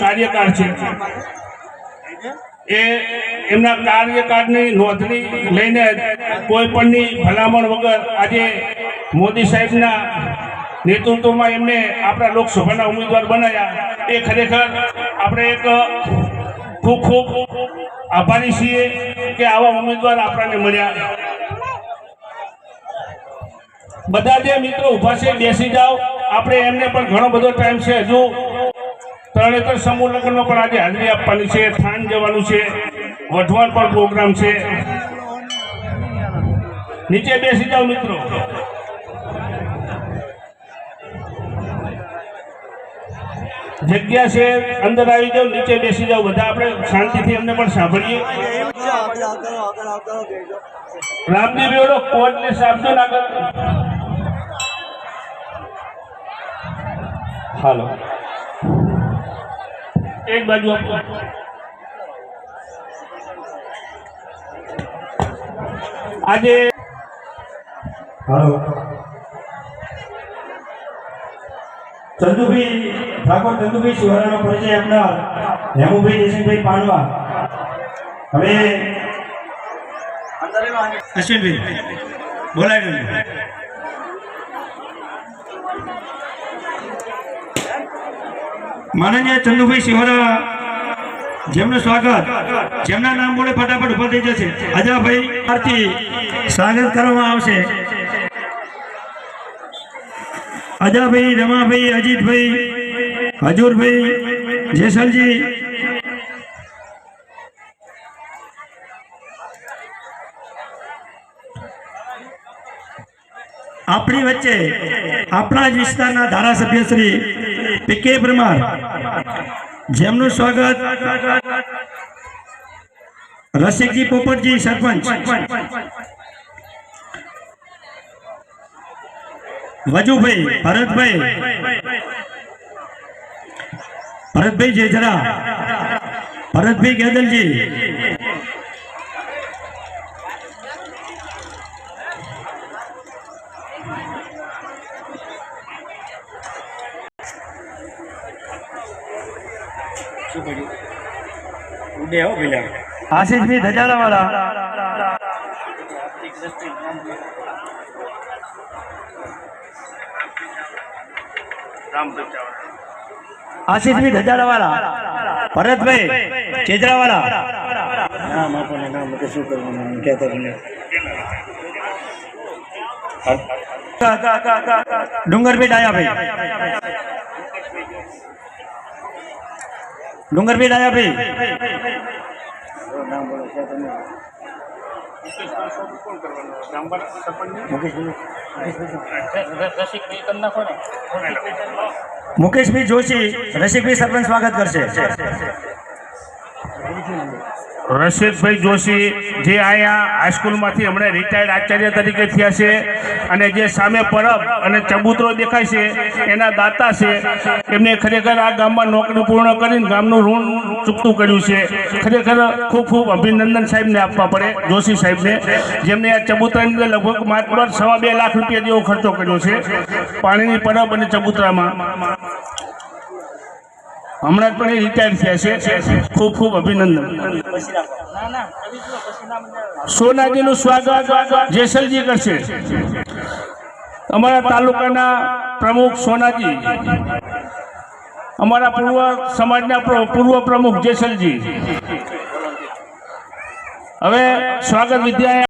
કાર્યકાળ છે એ એમના કાર્યકાળની નોંધણી લઈને કોઈ પણની ભલામણ વગર આજે મોદી સાહેબના નેતૃત્વમાં એમને આપણા લોકસભાના ઉમેદવાર બનાવ્યા એ ખરેખર આપણે એક ખૂબ ખૂબ આભારી છીએ કે આવા ઉમેદવાર આપણને મળ્યા। બધા જે મિત્રો ઊભા છે બેસી જાઓ, આપણે એમને પણ ઘણો બધો ટાઈમ છે, હજુ તરણેતર સમૂહ લગ્નનો પણ આજે હાજરી આપવાની છે, થાન જવાનું છે, વઢવાણ પણ પ્રોગ્રામ છે। નીચે બેસી જાઓ મિત્રો। જગ્યા છે, અંદર આવી જાઓ, નીચે બેસી જાઓ બધા, આપણે શાંતિથી એમને પણ સાંભળીએ। રામજી બેડો કોડને સાબજો આગળ હાલો એક બાજુ આપો। આજે હાલો ચંદુભાઈ ઠાકોર ચંદુભાઈ શિવારાનો પરિચય આપનાર હેમુભાઈ દેશભાઈ પાનવા। હવે અશ્વિનભાઈ બોલાવી લો। માનનીય ચંદુભાઈ શિવારા જેમનું સ્વાગત જેમના નામ બોલે ફટાફટ ઉભા થઈ જશે અજાભાઈ આરતી સ્વાગત કરવામાં આવશે। અજાભાઈ, રમાભાઈ, અજીતભાઈ, હજુરભાઈ, જેસલજી, આપણી વચ્ચે આપણા જ વિસ્તારના ધારાસભ્ય શ્રી પીકે પરમાર જેમનું સ્વાગત રસિકજી પોપટજી સરપંચ, વજુભાઈ, ભરતભાઈ જેજરા, ભરતભાઈ ગેદલજી, આશીષભાઈ ધજાલાવાળા, આશીષભાઈ ધજાલાવાળા, ભરતભાઈ ચેજરાવાળા, ડુંગરભાઈ ડાયાભાઈ, ડુંગરભાઈ ડાયાભાઈ, મુકેશભાઈ જોશી રસિકભાઈ સરપંચ સ્વાગત કરશે। રશીદભાઈ જોશી જે અહીંયા હાઈસ્કૂલમાંથી હમણાં રિટાયર્ડ આચાર્ય તરીકે થયા છે અને જે સામે પરબ અને ચબૂતરો દેખાય છે એના દાતા છે, એમને ખરેખર આ ગામમાં નોકરી પૂર્ણ કરીને ગામનું ઋણ ચૂકતું કર્યું છે। ખરેખર ખૂબ ખૂબ અભિનંદન સાહેબને આપવા પડે, જોશી સાહેબને, જેમને આ ચબૂતરાની અંદર લગભગ માત્ર 2.5 લાખ રૂપિયા જેવો ખર્ચો કર્યો છે પાણીની પરબ અને ચબૂતરામાં। હમણાં પણ એ રિટાયર થયા છે, ખૂબ ખૂબ અભિનંદન। સોનાજીનું સ્વાગત જેસલજી કરશે। અમારા તાલુકાના પ્રમુખ સોનાજી, અમારા પૂર્વ સમાજના પૂર્વ પ્રમુખ જેસલજી। હવે સ્વાગત વિદ્યા